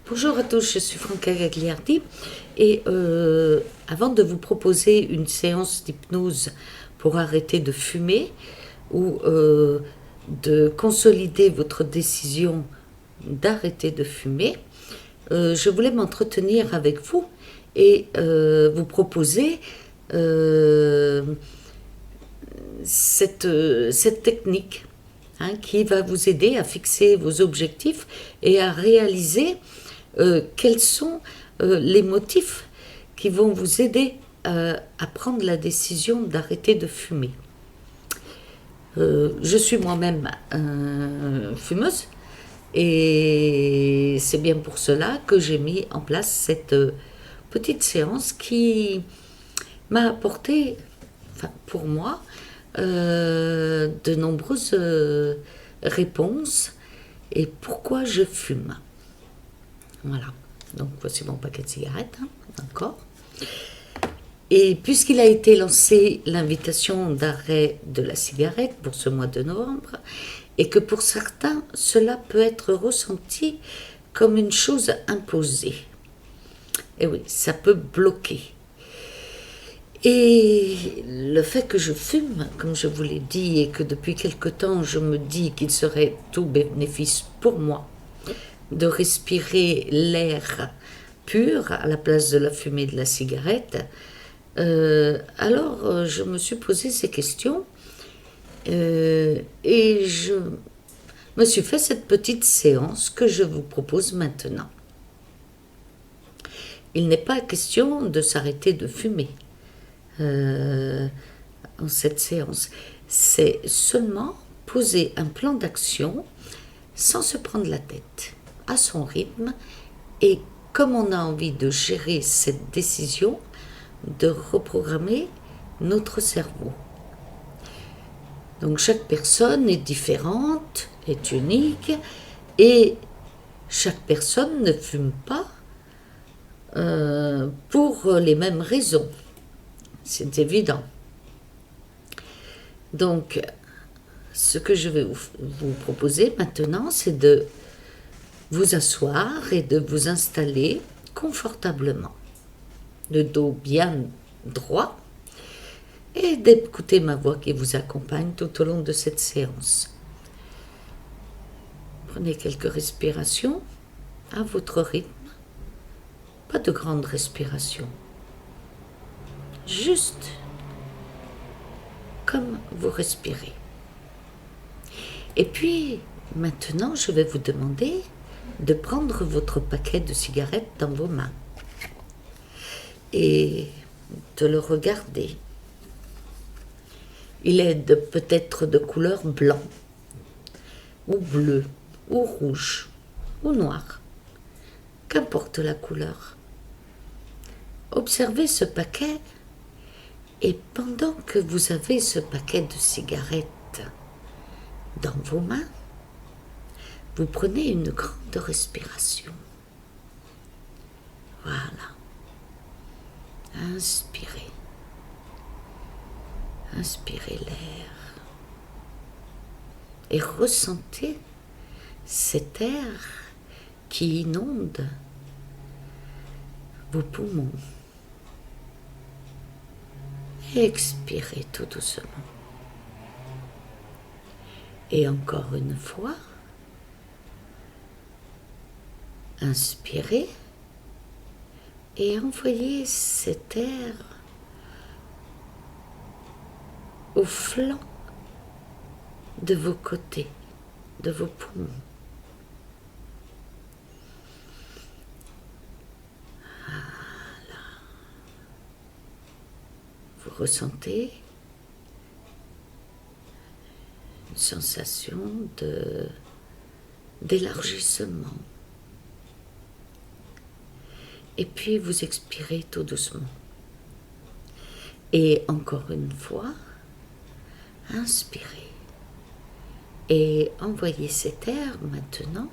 Bonjour à tous, je suis Franca Gagliardi et avant de vous proposer une séance d'hypnose pour arrêter de fumer ou de consolider votre décision d'arrêter de fumer, je voulais m'entretenir avec vous et vous proposer euh, cette technique qui va vous aider à fixer vos objectifs et à réaliser quels sont les motifs qui vont vous aider à prendre la décision d'arrêter de fumer. Je suis moi-même fumeuse et c'est bien pour cela que j'ai mis en place cette petite séance qui m'a apporté, enfin pour moi, de nombreuses réponses et pourquoi je fume. Voilà, donc voici mon paquet de cigarettes, d'accord. Et puisqu'il a été lancé l'invitation d'arrêt de la cigarette pour ce mois de novembre, et que pour certains, cela peut être ressenti comme une chose imposée. Et oui, ça peut bloquer. Et le fait que je fume, comme je vous l'ai dit, et que depuis quelque temps je me dis qu'il serait tout bénéfice pour moi de respirer l'air pur à la place de la fumée de la cigarette, alors je me suis posé ces questions et je me suis fait cette petite séance que je vous propose maintenant. Il n'est pas question de s'arrêter de fumer en cette séance. C'est seulement poser un plan d'action sans se prendre la tête, à son rythme, et comme on a envie de gérer cette décision, de reprogrammer notre cerveau. Donc chaque personne est différente, est unique, et chaque personne ne fume pas pour les mêmes raisons. C'est évident. Donc, ce que je vais vous proposer maintenant, c'est de vous asseoir et de vous installer confortablement, le dos bien droit, et d'écouter ma voix qui vous accompagne tout au long de cette séance. Prenez quelques respirations à votre rythme, pas de grandes respirations, juste comme vous respirez. Et puis, maintenant, je vais vous demander de prendre votre paquet de cigarettes dans vos mains et de le regarder. Il est peut-être de couleur blanc, ou bleu, ou rouge, ou noir. Qu'importe la couleur. Observez ce paquet et pendant que vous avez ce paquet de cigarettes dans vos mains, vous prenez une grande respiration. Voilà. Inspirez. Inspirez l'air. Et ressentez cet air qui inonde vos poumons. Expirez tout doucement. Et encore une fois, inspirez et envoyez cet air au flanc de vos côtés, de vos poumons. Voilà. Vous ressentez une sensation d'élargissement. Et puis vous expirez tout doucement. Et encore une fois, inspirez. Et envoyez cet air maintenant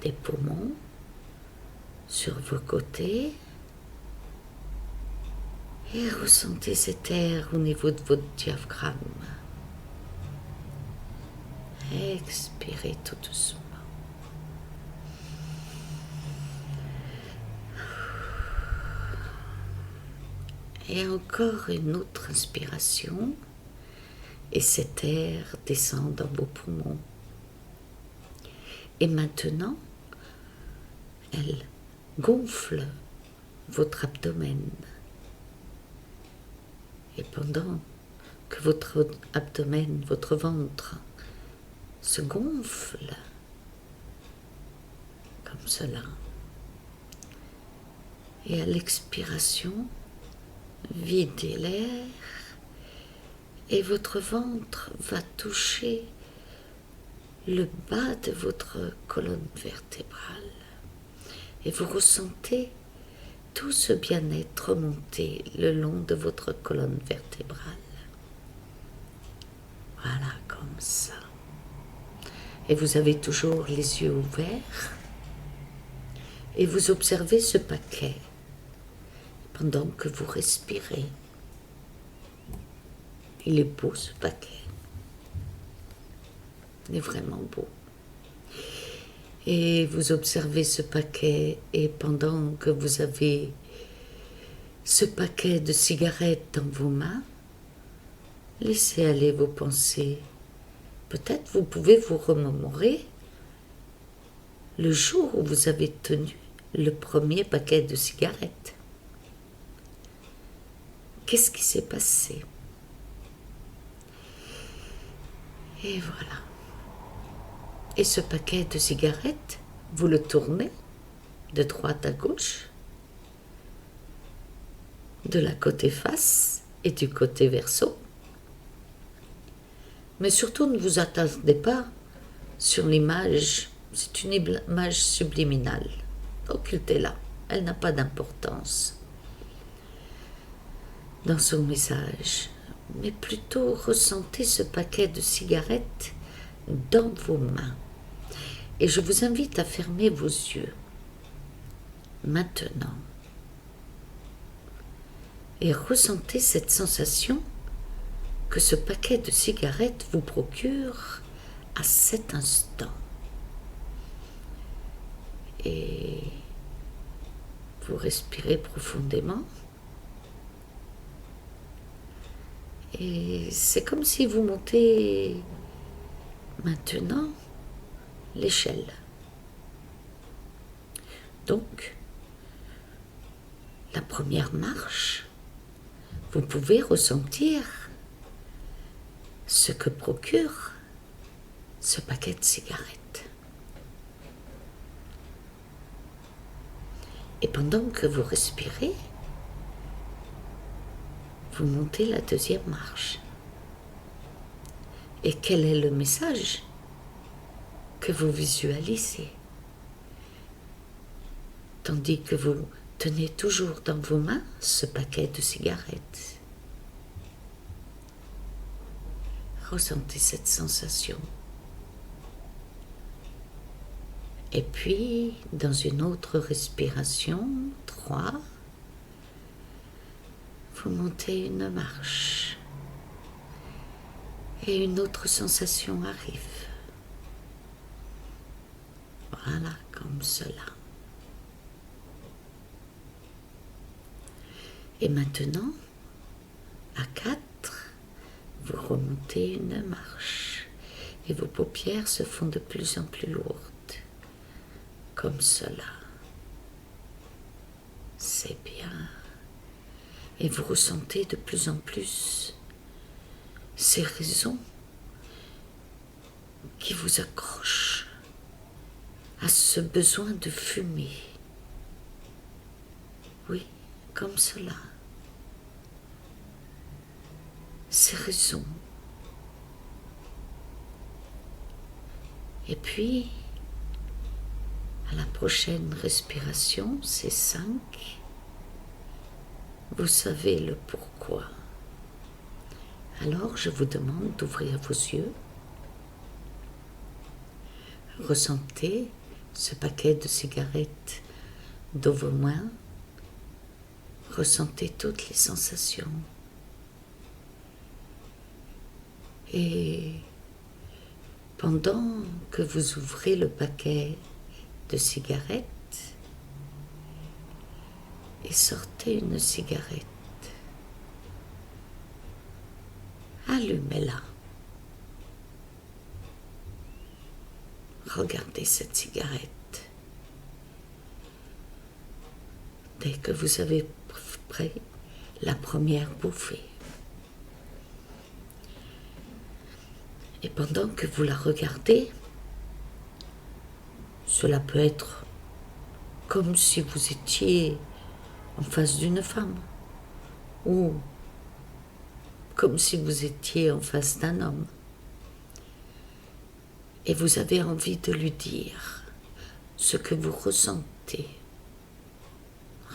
des poumons sur vos côtés. Et ressentez cet air au niveau de votre diaphragme. Expirez tout doucement. Et encore une autre inspiration. Et cet air descend dans vos poumons. Et maintenant, elle gonfle votre abdomen. Et pendant que votre abdomen, votre ventre se gonfle comme cela, et à l'expiration, videz l'air et votre ventre va toucher le bas de votre colonne vertébrale et vous ressentez tout ce bien-être remonter le long de votre colonne vertébrale. Voilà, comme ça. Et vous avez toujours les yeux ouverts et vous observez ce paquet pendant que vous respirez. Il est beau ce paquet. Il est vraiment beau. Et vous observez ce paquet et pendant que vous avez ce paquet de cigarettes dans vos mains, laissez aller vos pensées. Peut-être vous pouvez vous remémorer le jour où vous avez tenu le premier paquet de cigarettes. Qu'est-ce qui s'est passé? Et voilà. Et ce paquet de cigarettes, vous le tournez de droite à gauche, de la côté face et du côté verso. Mais surtout, ne vous attardez pas sur l'image. C'est une image subliminale. Occultez-la. Elle n'a pas d'importance dans son message. Mais plutôt ressentez ce paquet de cigarettes dans vos mains. Et je vous invite à fermer vos yeux maintenant et ressentez cette sensation que ce paquet de cigarettes vous procure à cet instant. Et vous respirez profondément et c'est comme si vous montez maintenant l'échelle. Donc, la première marche, vous pouvez ressentir ce que procure ce paquet de cigarettes. Et pendant que vous respirez, vous montez la deuxième marche. Et quel est le message que vous visualisez, tandis que vous tenez toujours dans vos mains ce paquet de cigarettes? Ressentez cette sensation. Et puis, dans une autre respiration, 3, vous montez une marche et une autre sensation arrive. Voilà, comme cela. Et maintenant, à 4, vous remontez une marche et vos paupières se font de plus en plus lourdes, comme cela. C'est bien. Et vous ressentez de plus en plus ces raisons qui vous accrochent à ce besoin de fumer. Oui, comme cela. Ces raisons. Et puis, à la prochaine respiration, c'est 5. Vous savez le pourquoi. Alors, je vous demande d'ouvrir vos yeux. Ressentez ce paquet de cigarettes dans vos mains. Ressentez toutes les sensations. Et pendant que vous ouvrez le paquet de cigarettes et sortez une cigarette allumez-la. Regardez cette cigarette. Dès que vous avez pris la première bouffée. Et pendant que vous la regardez, cela peut être comme si vous étiez en face d'une femme ou comme si vous étiez en face d'un homme. Et vous avez envie de lui dire ce que vous ressentez.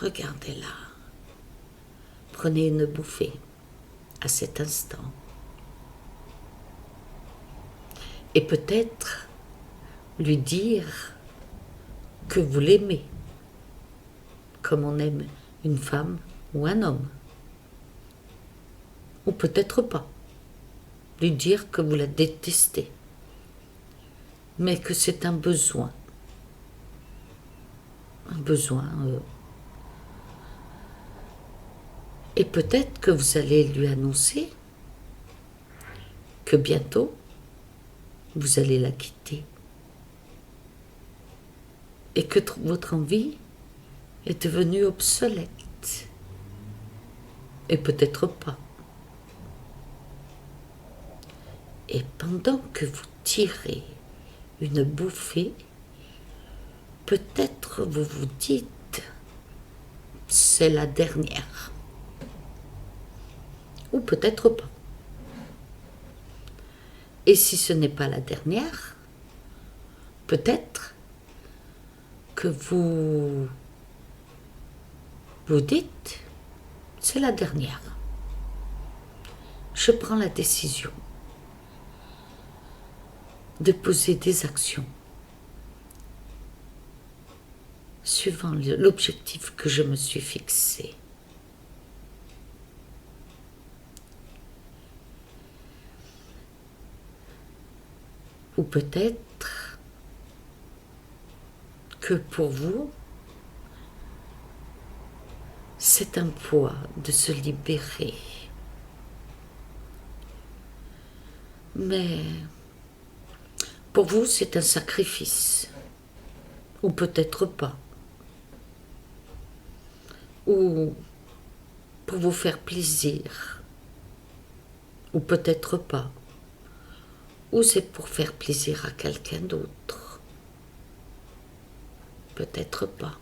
Regardez-la. Prenez une bouffée à cet instant. Et peut-être lui dire que vous l'aimez, comme on aime une femme ou un homme. Ou peut-être pas. Lui dire que vous la détestez, mais que c'est un besoin. Un besoin. Et peut-être que vous allez lui annoncer que bientôt, vous allez la quitter. Et que votre envie est devenue obsolète. Et peut-être pas. Et pendant que vous tirez une bouffée, peut-être vous vous dites, c'est la dernière. Ou peut-être pas. Et si ce n'est pas la dernière, peut-être que vous vous dites, c'est la dernière. Je prends la décision de poser des actions suivant l'objectif que je me suis fixé. Ou peut-être que pour vous, c'est un poids de se libérer. Mais pour vous, c'est un sacrifice. Ou peut-être pas. Ou pour vous faire plaisir. Ou peut-être pas. Ou c'est pour faire plaisir à quelqu'un d'autre. Peut-être pas.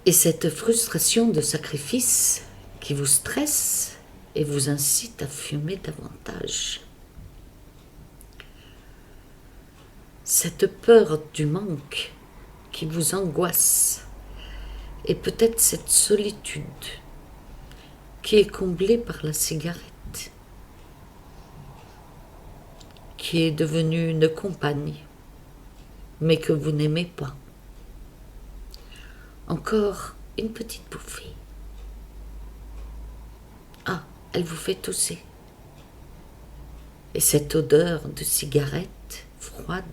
Et cette frustration de sacrifice qui vous stresse et vous incite à fumer davantage. Cette peur du manque qui vous angoisse et peut-être cette solitude qui est comblée par la cigarette, qui est devenue une compagne, mais que vous n'aimez pas. Encore une petite bouffée. Ah, elle vous fait tousser. Et cette odeur de cigarette froide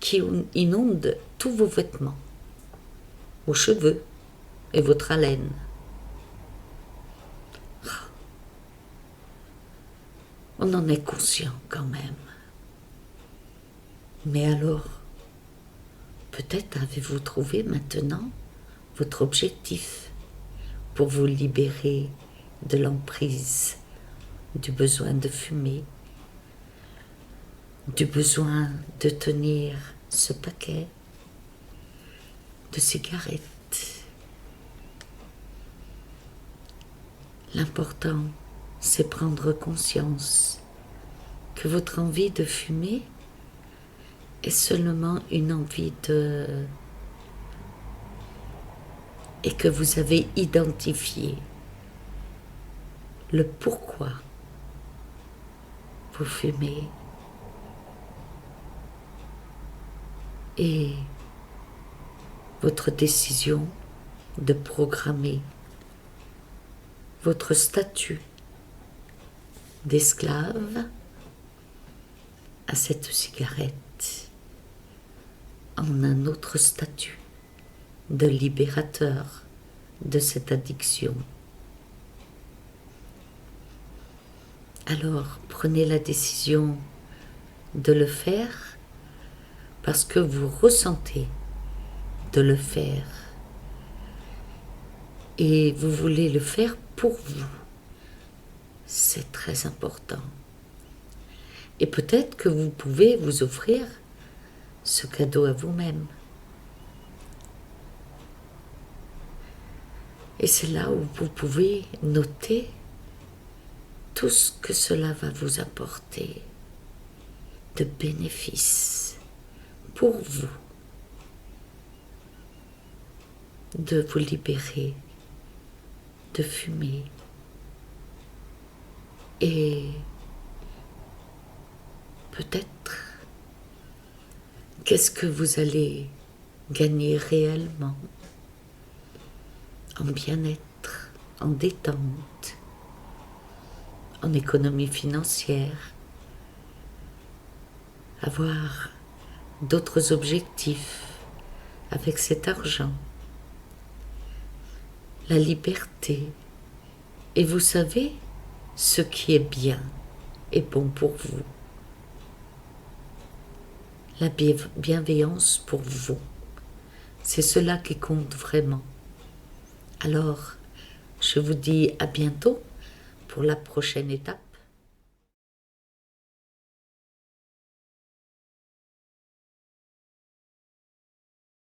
qui inonde tous vos vêtements, vos cheveux et votre haleine. On en est conscient quand même. Mais alors, peut-être avez-vous trouvé maintenant votre objectif pour vous libérer de l'emprise, du besoin de fumer, du besoin de tenir ce paquet de cigarettes. L'important, c'est prendre conscience que votre envie de fumer est seulement une envie et que vous avez identifié le pourquoi vous fumez et votre décision de programmer votre statut d'esclave à cette cigarette en un autre statut de libérateur de cette addiction. Alors prenez la décision de le faire parce que vous ressentez de le faire et vous voulez le faire pour vous. C'est très important. Et peut-être que vous pouvez vous offrir ce cadeau à vous-même. Et c'est là où vous pouvez noter tout ce que cela va vous apporter de bénéfices pour vous, de vous libérer de fumer et peut-être qu'est-ce que vous allez gagner réellement en bien-être, en détente, en économie financière, avoir d'autres objectifs avec cet argent, la liberté. Et vous savez ce qui est bien et bon pour vous. La bienveillance pour vous, c'est cela qui compte vraiment. Alors, je vous dis à bientôt pour la prochaine étape.